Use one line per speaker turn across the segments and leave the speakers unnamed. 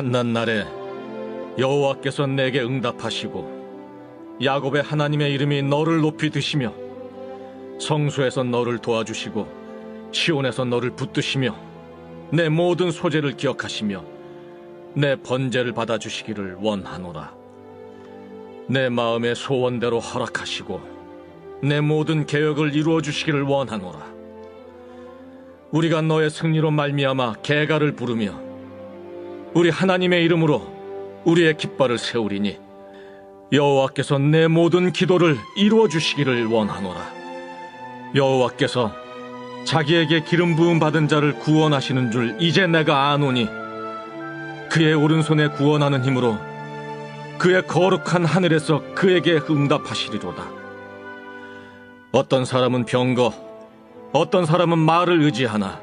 환난 날에 여호와께서 내게 응답하시고 야곱의 하나님의 이름이 너를 높이 드시며 성소에서 너를 도와주시고 시온에서 너를 붙드시며 내 모든 소재를 기억하시며 내 번제를 받아주시기를 원하노라. 내 마음의 소원대로 허락하시고 내 모든 계획을 이루어 주시기를 원하노라. 우리가 너의 승리로 말미암아 계가를 부르며 우리 하나님의 이름으로 우리의 깃발을 세우리니 여호와께서 내 모든 기도를 이루어 주시기를 원하노라. 여호와께서 자기에게 기름 부음 받은 자를 구원하시는 줄 이제 내가 아노니 그의 오른손에 구원하는 힘으로 그의 거룩한 하늘에서 그에게 응답하시리로다. 어떤 사람은 병거, 어떤 사람은 말을 의지하나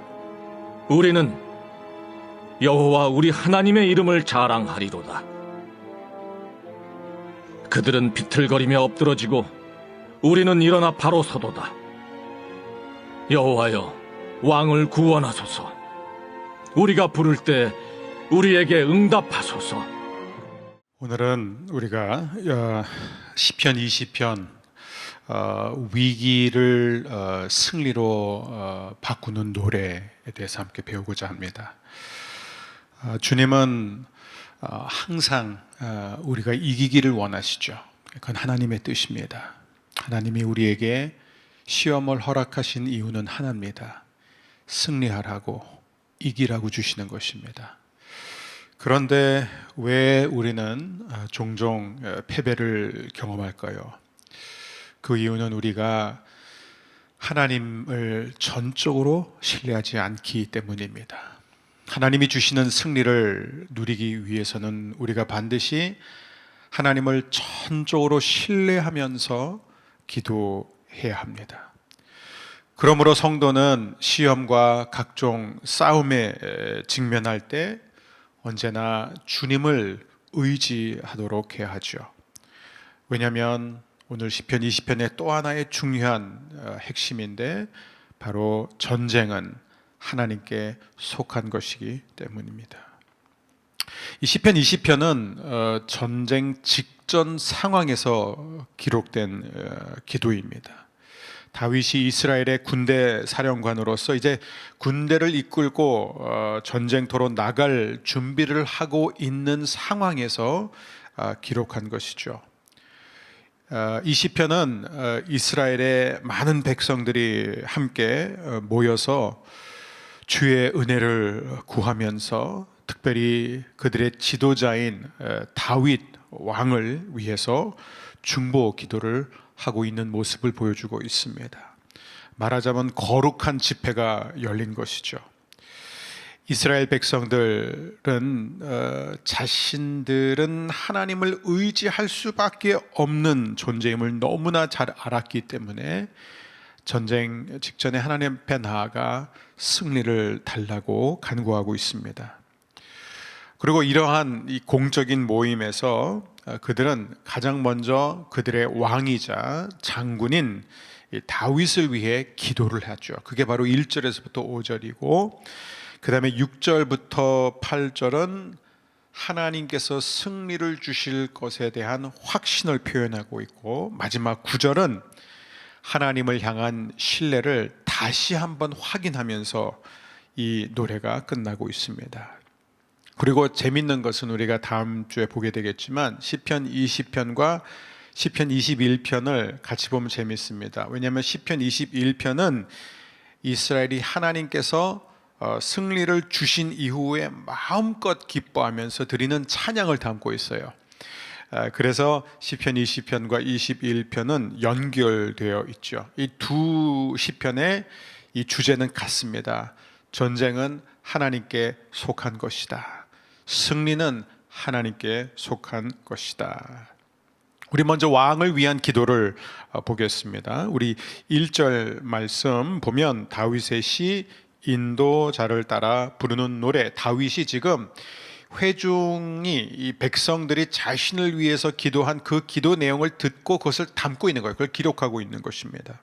우리는 여호와 우리 하나님의 이름을 자랑하리로다. 그들은 비틀거리며 엎드러지고 우리는 일어나 바로 서도다. 여호와여, 왕을 구원하소서. 우리가 부를 때 우리에게 응답하소서.
오늘은 우리가 시편 20편 위기를 승리로 바꾸는 노래에 대해서 함께 배우고자 합니다. 주님은 항상 우리가 이기기를 원하시죠. 그건 하나님의 뜻입니다. 하나님이 우리에게 시험을 허락하신 이유는 하나입니다. 승리하라고, 이기라고 주시는 것입니다. 그런데 왜 우리는 종종 패배를 경험할까요? 그 이유는 우리가 하나님을 전적으로 신뢰하지 않기 때문입니다. 하나님이 주시는 승리를 누리기 위해서는 우리가 반드시 하나님을 전적으로 신뢰하면서 기도해야 합니다. 그러므로 성도는 시험과 각종 싸움에 직면할 때 언제나 주님을 의지하도록 해야 하죠. 왜냐하면 오늘 시편 20편의 또 하나의 중요한 핵심인데 바로 전쟁은 하나님께 속한 것이기 때문입니다. 이 시편 20편은 전쟁 직전 상황에서 기록된 기도입니다. 다윗이 이스라엘의 군대 사령관으로서 이제 군대를 이끌고 전쟁터로 나갈 준비를 하고 있는 상황에서 기록한 것이죠. 이 시편은 이스라엘의 많은 백성들이 함께 모여서 주의 은혜를 구하면서 특별히 그들의 지도자인 다윗 왕을 위해서 중보 기도를 하고 있는 모습을 보여주고 있습니다. 말하자면 거룩한 집회가 열린 것이죠. 이스라엘 백성들은 자신들은 하나님을 의지할 수밖에 없는 존재임을 너무나 잘 알았기 때문에 전쟁 직전에 하나님 앞에 나아가 승리를 달라고 간구하고 있습니다. 그리고 이러한 이 공적인 모임에서 그들은 가장 먼저 그들의 왕이자 장군인 다윗을 위해 기도를 하죠. 그게 바로 1절에서부터 5절이고 그 다음에 6절부터 8절은 하나님께서 승리를 주실 것에 대한 확신을 표현하고 있고 마지막 9절은 하나님을 향한 신뢰를 다시 한번 확인하면서 이 노래가 끝나고 있습니다. 그리고 재밌는 것은 우리가 다음 주에 보게 되겠지만 시편 20편과 시편 21편을 같이 보면 재밌습니다. 왜냐하면 시편 21편은 이스라엘이 하나님께서 승리를 주신 이후에 마음껏 기뻐하면서 드리는 찬양을 담고 있어요. 그래서 시편 20편과 21편은 연결되어 있죠. 이 두 시편의 이 주제는 같습니다. 전쟁은 하나님께 속한 것이다. 승리는 하나님께 속한 것이다. 우리 먼저 왕을 위한 기도를 보겠습니다. 우리 1절 말씀 보면 다윗의 시 인도자를 따라 부르는 노래. 다윗이 지금 회중이 이 백성들이 자신을 위해서 기도한 그 기도 내용을 듣고 그것을 담고 있는 거예요. 그걸 기록하고 있는 것입니다.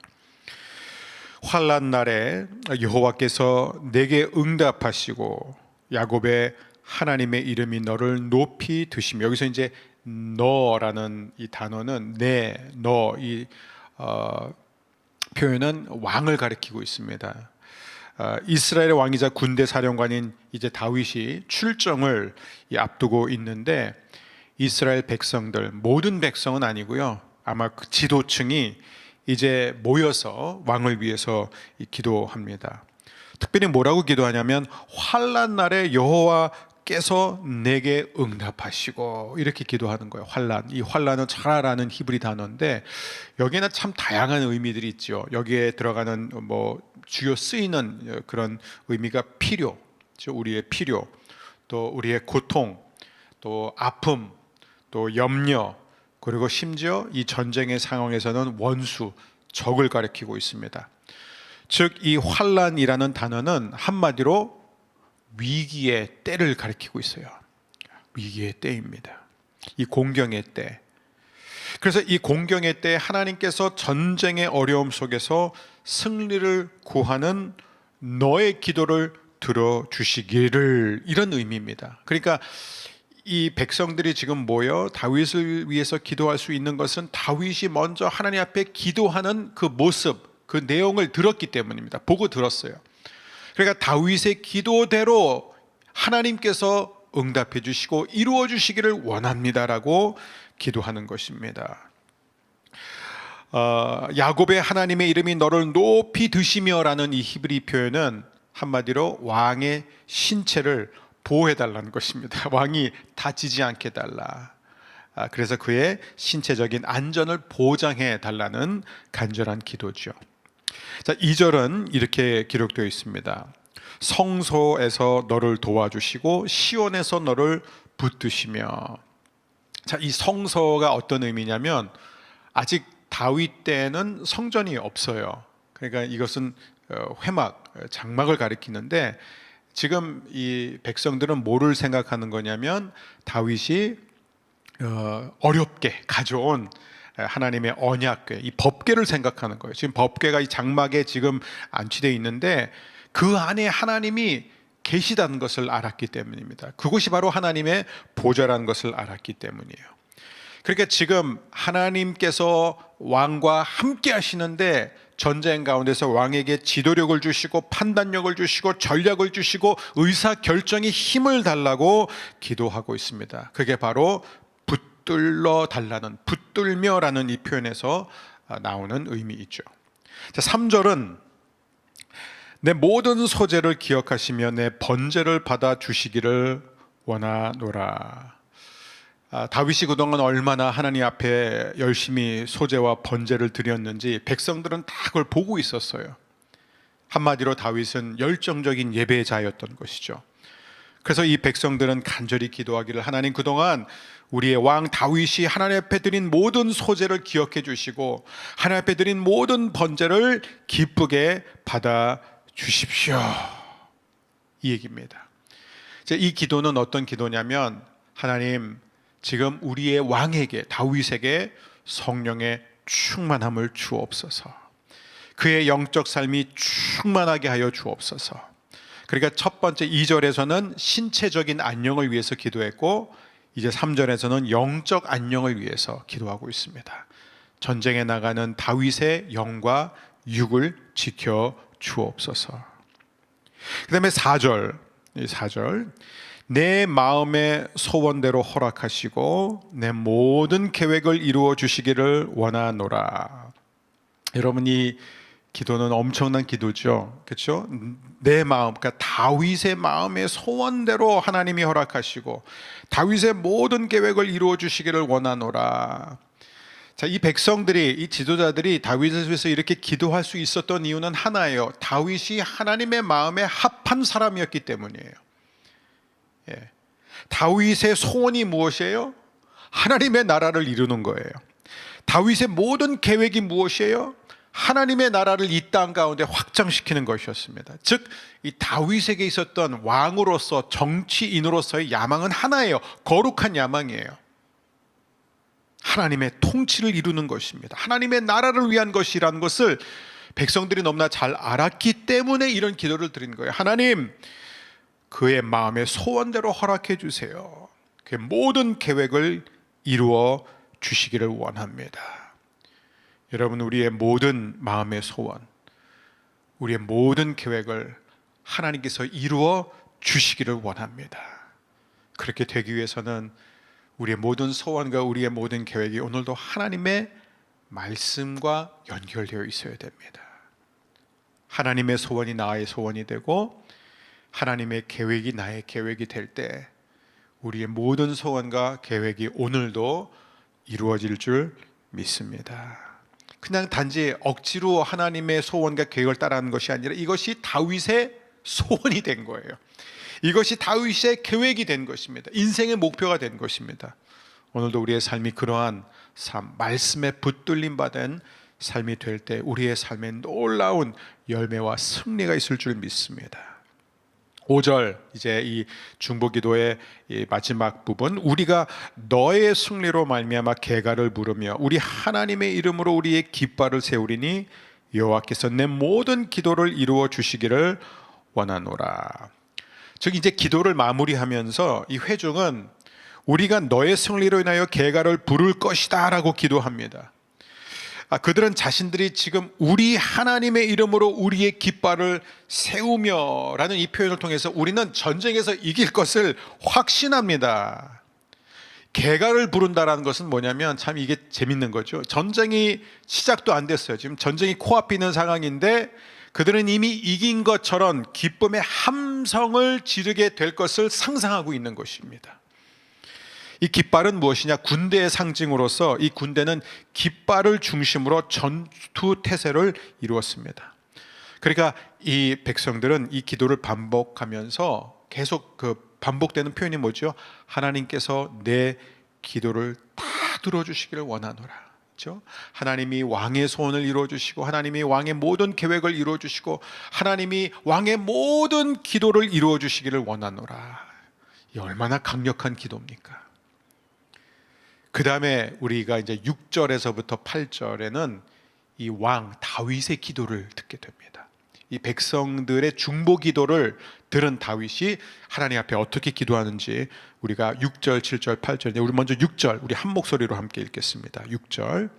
환난 날에 여호와께서 내게 응답하시고 야곱의 하나님의 이름이 너를 높이 드시며, 여기서 이제 너라는 이 단어는 이 표현은 왕을 가리키고 있습니다. 이스라엘의 왕이자 군대 사령관인 이제 다윗이 출정을 앞두고 있는데, 이스라엘 백성들, 모든 백성은 아니고요, 아마 그 지도층이 이제 모여서 왕을 위해서 기도합니다. 특별히 뭐라고 기도하냐면, 환난 날에 여호와께서 내게 응답하시고, 이렇게 기도하는 거예요. 환난, 이 환난은 차라라는 히브리 단어인데 여기에는 참 다양한 의미들이 있죠. 여기에 들어가는 주요 쓰이는 그런 의미가 필요, 우리의 필요, 또 우리의 고통, 또 아픔, 또 염려, 그리고 심지어 이 전쟁의 상황에서는 원수, 적을 가리키고 있습니다. 즉 이 환난이라는 단어는 한마디로 위기의 때를 가리키고 있어요. 위기의 때입니다. 이 공경의 때. 그래서 이 공경의 때 하나님께서 전쟁의 어려움 속에서 승리를 구하는 너의 기도를 들어주시기를, 이런 의미입니다. 그러니까 이 백성들이 지금 모여 다윗을 위해서 기도할 수 있는 것은 다윗이 먼저 하나님 앞에 기도하는 그 모습, 그 내용을 들었기 때문입니다. 보고 들었어요. 그러니까 다윗의 기도대로 하나님께서 응답해 주시고 이루어 주시기를 원합니다라고 기도하는 것입니다. 야곱의 하나님의 이름이 너를 높이 드시며라는 이 히브리 표현은 한마디로 왕의 신체를 보호해달라는 것입니다. 왕이 다치지 않게 해달라. 그래서 그의 신체적인 안전을 보장해달라는 간절한 기도죠. 자, 2절은 이렇게 기록되어 있습니다. 성소에서 너를 도와주시고 시온에서 너를 붙드시며. 자, 이 성소가 어떤 의미냐면, 아직 다윗 때는 성전이 없어요. 그러니까 이것은 회막, 장막을 가리키는데, 지금 이 백성들은 뭐를 생각하는 거냐면, 다윗이 어렵게 가져온 하나님의 언약궤, 이 법궤를 생각하는 거예요. 지금 법궤가 이 장막에 지금 안치되어 있는데 그 안에 하나님이 계시다는 것을 알았기 때문입니다. 그곳이 바로 하나님의 보좌라는 것을 알았기 때문이에요. 그러니까 지금 하나님께서 왕과 함께 하시는데, 전쟁 가운데서 왕에게 지도력을 주시고 판단력을 주시고 전략을 주시고 의사결정에 힘을 달라고 기도하고 있습니다. 그게 바로 붙들러 달라는, 붙들며라는 이 표현에서 나오는 의미이죠. 자, 3절은 내 모든 소재를 기억하시며 내 번제를 받아 주시기를 원하노라. 다윗이 그동안 얼마나 하나님 앞에 열심히 소제와 번제를 드렸는지 백성들은 다 그걸 보고 있었어요. 한마디로 다윗은 열정적인 예배자였던 것이죠. 그래서 이 백성들은 간절히 기도하기를, 하나님, 그동안 우리의 왕 다윗이 하나님 앞에 드린 모든 소제를 기억해 주시고 하나님 앞에 드린 모든 번제를 기쁘게 받아 주십시오, 이 얘기입니다. 이 기도는 어떤 기도냐면, 하나님, 지금 우리의 왕에게, 다윗에게 성령의 충만함을 주옵소서. 그의 영적 삶이 충만하게 하여 주옵소서. 그러니까 첫 번째 2절에서는 신체적인 안녕을 위해서 기도했고, 이제 3절에서는 영적 안녕을 위해서 기도하고 있습니다. 전쟁에 나가는 다윗의 영과 육을 지켜 주옵소서. 그 다음에 4절, 내 마음의 소원대로 허락하시고 내 모든 계획을 이루어 주시기를 원하노라. 여러분, 이 기도는 엄청난 기도죠. 그렇죠? 내 마음, 그러니까 다윗의 마음의 소원대로 하나님이 허락하시고 다윗의 모든 계획을 이루어 주시기를 원하노라. 자, 이 백성들이, 이 지도자들이 다윗을 위해서 이렇게 기도할 수 있었던 이유는 하나예요. 다윗이 하나님의 마음에 합한 사람이었기 때문이에요. 예. 다윗의 소원이 무엇이에요? 하나님의 나라를 이루는 거예요. 다윗의 모든 계획이 무엇이에요? 하나님의 나라를 이 땅 가운데 확장시키는 것이었습니다. 즉, 이 다윗에게 있었던 왕으로서, 정치인으로서의 야망은 하나예요. 거룩한 야망이에요. 하나님의 통치를 이루는 것입니다. 하나님의 나라를 위한 것이라는 것을 백성들이 너무나 잘 알았기 때문에 이런 기도를 드린 거예요. 하나님, 그의 마음의 소원대로 허락해 주세요. 그의 모든 계획을 이루어 주시기를 원합니다. 여러분, 우리의 모든 마음의 소원, 우리의 모든 계획을 하나님께서 이루어 주시기를 원합니다. 그렇게 되기 위해서는 우리의 모든 소원과 우리의 모든 계획이 오늘도 하나님의 말씀과 연결되어 있어야 됩니다. 하나님의 소원이 나의 소원이 되고 하나님의 계획이 나의 계획이 될 때 우리의 모든 소원과 계획이 오늘도 이루어질 줄 믿습니다. 그냥 단지 억지로 하나님의 소원과 계획을 따르는 것이 아니라 이것이 다윗의 소원이 된 거예요. 이것이 다윗의 계획이 된 것입니다. 인생의 목표가 된 것입니다. 오늘도 우리의 삶이 그러한 삶, 말씀에 붙들림 받은 삶이 될 때 우리의 삶에 놀라운 열매와 승리가 있을 줄 믿습니다. 5절, 이제 이 중보기도의 이 마지막 부분, 우리가 너의 승리로 말미암아 계가를 부르며 우리 하나님의 이름으로 우리의 깃발을 세우리니 여호와께서 내 모든 기도를 이루어 주시기를 원하노라. 즉 이제 기도를 마무리하면서 이 회중은 우리가 너의 승리로 인하여 계가를 부를 것이다 라고 기도합니다. 그들은 자신들이 지금 우리 하나님의 이름으로 우리의 깃발을 세우며 라는 이 표현을 통해서 우리는 전쟁에서 이길 것을 확신합니다. 계가를 부른다라는 것은 뭐냐면 참 이게 재밌는 거죠. 전쟁이 시작도 안 됐어요. 지금 전쟁이 코앞에 있는 상황인데 그들은 이미 이긴 것처럼 기쁨의 함성을 지르게 될 것을 상상하고 있는 것입니다. 이 깃발은 무엇이냐? 군대의 상징으로서 이 군대는 깃발을 중심으로 전투 태세를 이루었습니다. 그러니까 이 백성들은 이 기도를 반복하면서 계속 그 반복되는 표현이 뭐죠? 하나님께서 내 기도를 다 들어주시기를 원하노라. 그렇죠? 하나님이 왕의 소원을 이루어 주시고 하나님이 왕의 모든 계획을 이루어 주시고 하나님이 왕의 모든 기도를 이루어 주시기를 원하노라. 이 얼마나 강력한 기도입니까? 그 다음에 우리가 이제 6절에서부터 8절에는 이 왕 다윗의 기도를 듣게 됩니다. 이 백성들의 중보 기도를 들은 다윗이 하나님 앞에 어떻게 기도하는지 우리가 6절, 7절, 8절, 우리 먼저 6절 우리 한 목소리로 함께 읽겠습니다. 6절,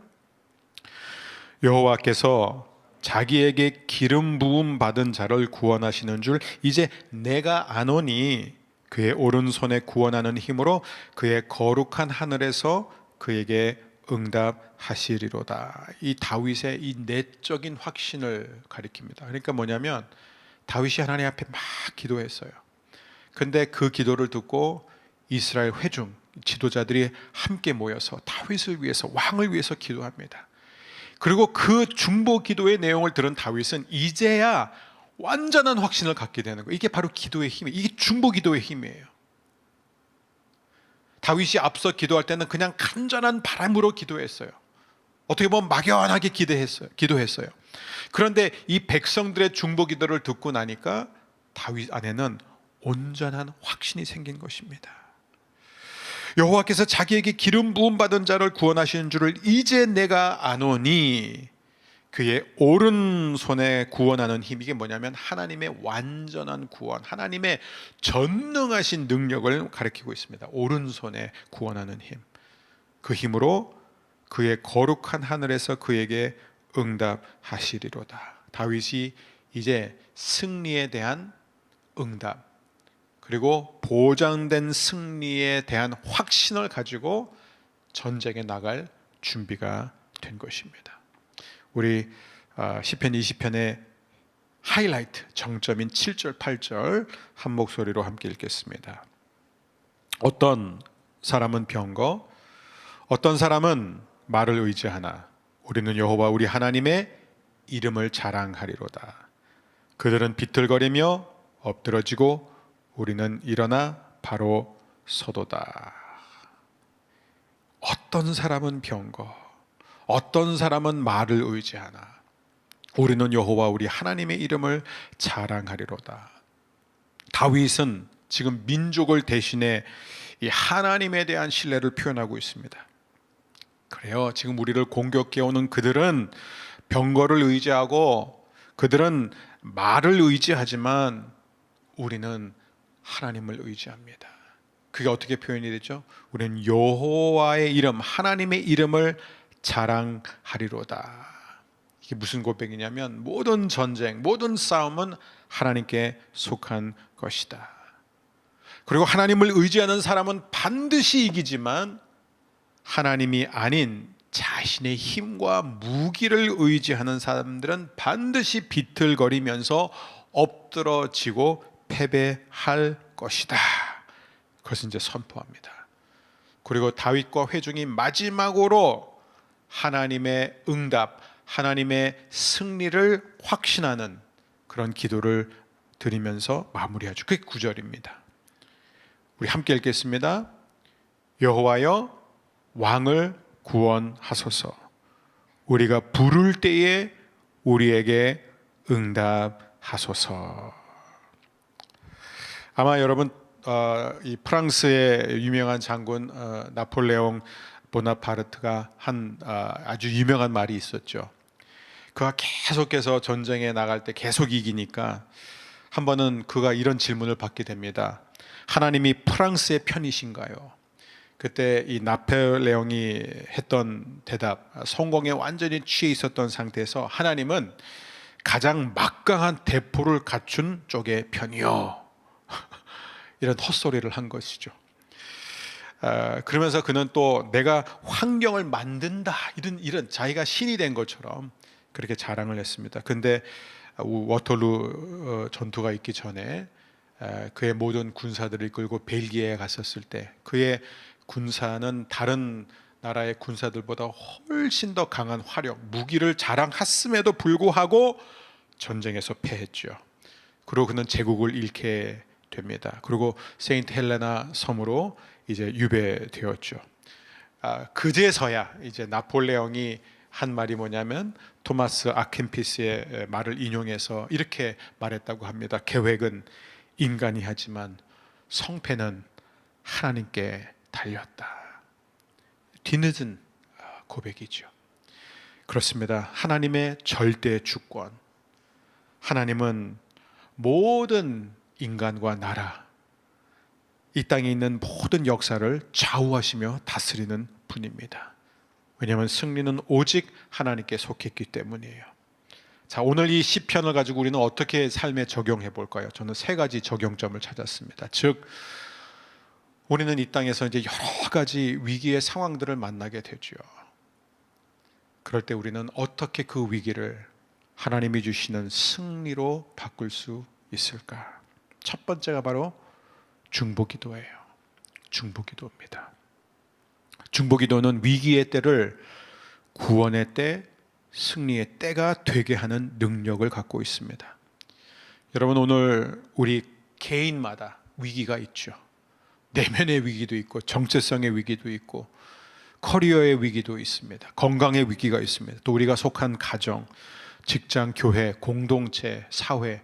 여호와께서 자기에게 기름 부음 받은 자를 구원하시는 줄 이제 내가 아노니 그의 오른손에 구원하는 힘으로 그의 거룩한 하늘에서 그에게 응답하시리로다. 이 다윗의 이 내적인 확신을 가리킵니다. 그러니까 뭐냐면 다윗이 하나님 앞에 막 기도했어요. 근데 그 기도를 듣고 이스라엘 회중 지도자들이 함께 모여서 다윗을 위해서, 왕을 위해서 기도합니다. 그리고 그 중보 기도의 내용을 들은 다윗은 이제야 완전한 확신을 갖게 되는 거예요. 이게 바로 기도의 힘이에요. 이게 중보 기도의 힘이에요. 다윗이 앞서 기도할 때는 그냥 간절한 바람으로 기도했어요. 어떻게 보면 막연하게 기도했어요. 그런데 이 백성들의 중보 기도를 듣고 나니까 다윗 안에는 온전한 확신이 생긴 것입니다. 여호와께서 자기에게 기름 부음 받은 자를 구원하시는 줄을 이제 내가 아노니 그의 오른손에 구원하는 힘, 이게 뭐냐면 하나님의 완전한 구원, 하나님의 전능하신 능력을 가리키고 있습니다. 오른손에 구원하는 힘, 그 힘으로 그의 거룩한 하늘에서 그에게 응답하시리로다. 다윗이 이제 승리에 대한 응답, 그리고 보장된 승리에 대한 확신을 가지고 전쟁에 나갈 준비가 된 것입니다. 우리 시편 20편의 하이라이트 정점인 7절 8절 한 목소리로 함께 읽겠습니다. 어떤 사람은 병거, 어떤 사람은 말을 의지하나 우리는 여호와 우리 하나님의 이름을 자랑하리로다. 그들은 비틀거리며 엎드러지고 우리는 일어나 바로 서도다. 어떤 사람은 병거, 어떤 사람은 말을 의지하나 우리는 여호와 우리 하나님의 이름을 자랑하리로다. 다윗은 지금 민족을 대신해 이 하나님에 대한 신뢰를 표현하고 있습니다. 그래요. 지금 우리를 공격해 오는 그들은 병거를 의지하고 그들은 말을 의지하지만 우리는 하나님을 의지합니다. 그게 어떻게 표현이 되죠? 우리는 여호와의 이름, 하나님의 이름을 자랑하리로다. 이게 무슨 고백이냐면 모든 전쟁, 모든 싸움은 하나님께 속한 것이다. 그리고 하나님을 의지하는 사람은 반드시 이기지만 하나님이 아닌 자신의 힘과 무기를 의지하는 사람들은 반드시 비틀거리면서 엎드러지고 패배할 것이다. 그것을 이제 선포합니다. 그리고 다윗과 회중이 마지막으로 하나님의 응답, 하나님의 승리를 확신하는 그런 기도를 드리면서 마무리하죠. 그게 9절입니다. 우리 함께 읽겠습니다. 여호와여 왕을 구원하소서. 우리가 부를 때에 우리에게 응답하소서. 아마 여러분 이 프랑스의 유명한 장군 나폴레옹 보나파르트가 한 아주 유명한 말이 있었죠. 그가 계속해서 전쟁에 나갈 때 계속 이기니까 한 번은 그가 이런 질문을 받게 됩니다. 하나님이 프랑스의 편이신가요? 그때 이 나폴레옹이 했던 대답, 성공에 완전히 취해 있었던 상태에서 하나님은 가장 막강한 대포를 갖춘 쪽의 편이요. 이런 헛소리를 한 것이죠. 그러면서 그는 또 내가 환경을 만든다 이런 자기가 신이 된 것처럼 그렇게 자랑을 했습니다. 근데 워털루 전투가 있기 전에 그의 모든 군사들을 이끌고 벨기에에 갔었을 때 그의 군사는 다른 나라의 군사들보다 훨씬 더 강한 화력, 무기를 자랑했음에도 불구하고 전쟁에서 패했죠. 그리고 그는 제국을 잃게 됩니다. 그리고 세인트 헬레나 섬으로 이제 유배되었죠. 그제서야 이제 나폴레옹이 한 말이 뭐냐면 토마스 아켄피스의 말을 인용해서 이렇게 말했다고 합니다. 계획은 인간이 하지만 성패는 하나님께 달렸다. 뒤늦은 고백이죠. 그렇습니다. 하나님의 절대 주권. 하나님은 모든 인간과 나라, 이 땅에 있는 모든 역사를 좌우하시며 다스리는 분입니다. 왜냐하면 승리는 오직 하나님께 속했기 때문이에요. 자, 오늘 이 시편을 가지고 우리는 어떻게 삶에 적용해 볼까요? 저는 3가지 적용점을 찾았습니다. 즉, 우리는 이 땅에서 이제 여러 가지 위기의 상황들을 만나게 되죠. 그럴 때 우리는 어떻게 그 위기를 하나님이 주시는 승리로 바꿀 수 있을까? 첫 번째가 바로 중보기도예요. 중보기도입니다. 중보기도는 위기의 때를 구원의 때, 승리의 때가 되게 하는 능력을 갖고 있습니다. 여러분, 오늘 우리 개인마다 위기가 있죠. 내면의 위기도 있고 정체성의 위기도 있고 커리어의 위기도 있습니다. 건강의 위기가 있습니다. 또 우리가 속한 가정, 직장, 교회, 공동체, 사회,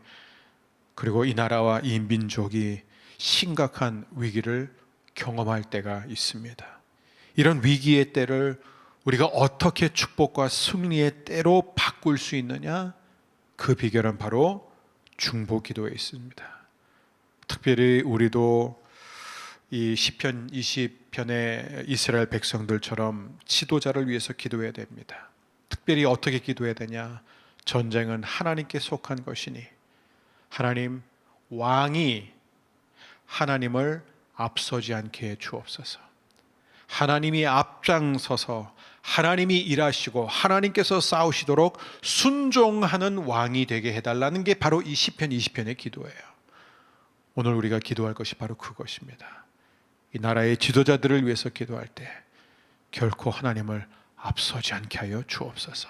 그리고 이 나라와 이 민족이 심각한 위기를 경험할 때가 있습니다. 이런 위기의 때를 우리가 어떻게 축복과 승리의 때로 바꿀 수 있느냐? 그 비결은 바로 중보기도에 있습니다. 특별히 우리도 이 시편 20편의 이스라엘 백성들처럼 지도자를 위해서 기도해야 됩니다. 특별히 어떻게 기도해야 되냐? 전쟁은 하나님께 속한 것이니 하나님, 왕이 하나님을 앞서지 않게 해 주옵소서. 하나님이 앞장서서 하나님이 일하시고 하나님께서 싸우시도록 순종하는 왕이 되게 해달라는 게 바로 이 시편 20편의 기도예요. 오늘 우리가 기도할 것이 바로 그것입니다. 이 나라의 지도자들을 위해서 기도할 때 결코 하나님을 앞서지 않게 하여 주옵소서.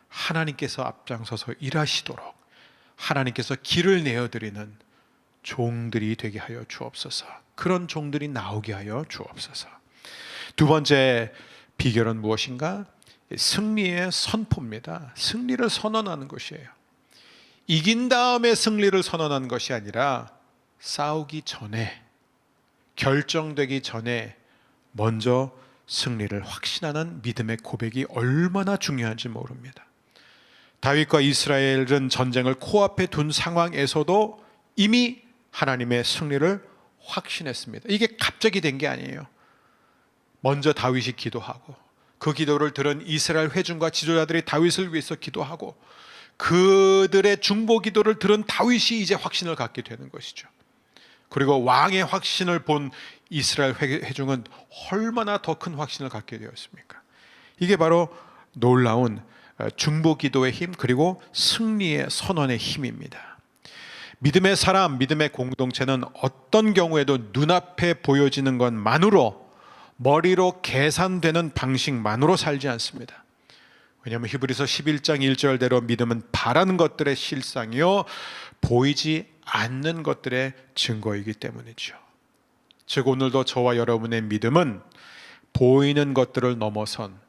하나님께서 앞장서서 일하시도록 하나님께서 길을 내어드리는 종들이 되게 하여 주옵소서. 그런 종들이 나오게 하여 주옵소서. 두 번째 비결은 무엇인가? 승리의 선포입니다. 승리를 선언하는 것이에요. 이긴 다음에 승리를 선언하는 것이 아니라 싸우기 전에, 결정되기 전에 먼저 승리를 확신하는 믿음의 고백이 얼마나 중요한지 모릅니다. 다윗과 이스라엘은 전쟁을 코앞에 둔 상황에서도 이미 하나님의 승리를 확신했습니다. 이게 갑자기 된 게 아니에요. 먼저 다윗이 기도하고 그 기도를 들은 이스라엘 회중과 지도자들이 다윗을 위해서 기도하고 그들의 중보 기도를 들은 다윗이 이제 확신을 갖게 되는 것이죠. 그리고 왕의 확신을 본 이스라엘 회중은 얼마나 더 큰 확신을 갖게 되었습니까? 이게 바로 놀라운 중보 기도의 힘, 그리고 승리의 선언의 힘입니다. 믿음의 사람, 믿음의 공동체는 어떤 경우에도 눈앞에 보여지는 것만으로, 머리로 계산되는 방식만으로 살지 않습니다. 왜냐하면 히브리서 11장 1절대로 믿음은 바라는 것들의 실상이요 보이지 않는 것들의 증거이기 때문이죠. 즉 오늘도 저와 여러분의 믿음은 보이는 것들을 넘어선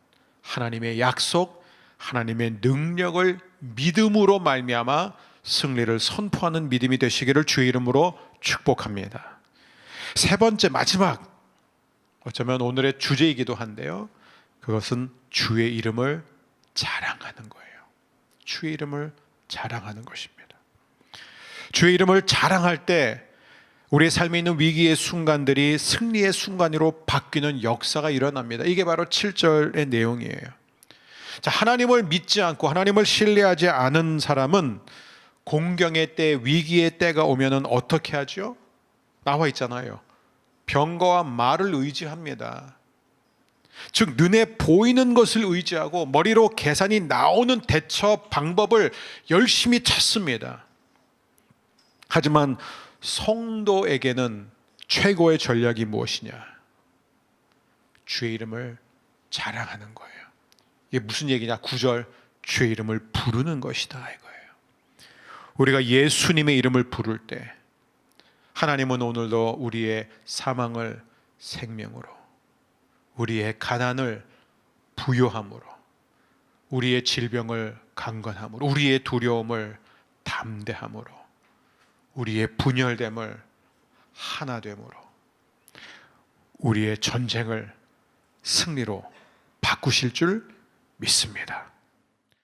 하나님의 약속, 하나님의 능력을 믿음으로 말미암아 승리를 선포하는 믿음이 되시기를 주의 이름으로 축복합니다. 세 번째, 마지막, 어쩌면 오늘의 주제이기도 한데요, 그것은 주의 이름을 자랑하는 거예요. 주의 이름을 자랑하는 것입니다. 주의 이름을 자랑할 때 우리의 삶에 있는 위기의 순간들이 승리의 순간으로 바뀌는 역사가 일어납니다. 이게 바로 7절의 내용이에요. 자, 하나님을 믿지 않고 하나님을 신뢰하지 않은 사람은 공경의 때, 위기의 때가 오면은 어떻게 하죠? 나와 있잖아요. 병거와 말을 의지합니다. 즉 눈에 보이는 것을 의지하고 머리로 계산이 나오는 대처 방법을 열심히 찾습니다. 하지만 성도에게는 최고의 전략이 무엇이냐? 주의 이름을 자랑하는 거예요. 이게 무슨 얘기냐? 9절, 주의 이름을 부르는 것이다 이거예요. 우리가 예수님의 이름을 부를 때 하나님은 오늘도 우리의 사망을 생명으로, 우리의 가난을 부요함으로, 우리의 질병을 강건함으로, 우리의 두려움을 담대함으로, 우리의 분열됨을 하나됨으로, 우리의 전쟁을 승리로 바꾸실 줄 믿습니다.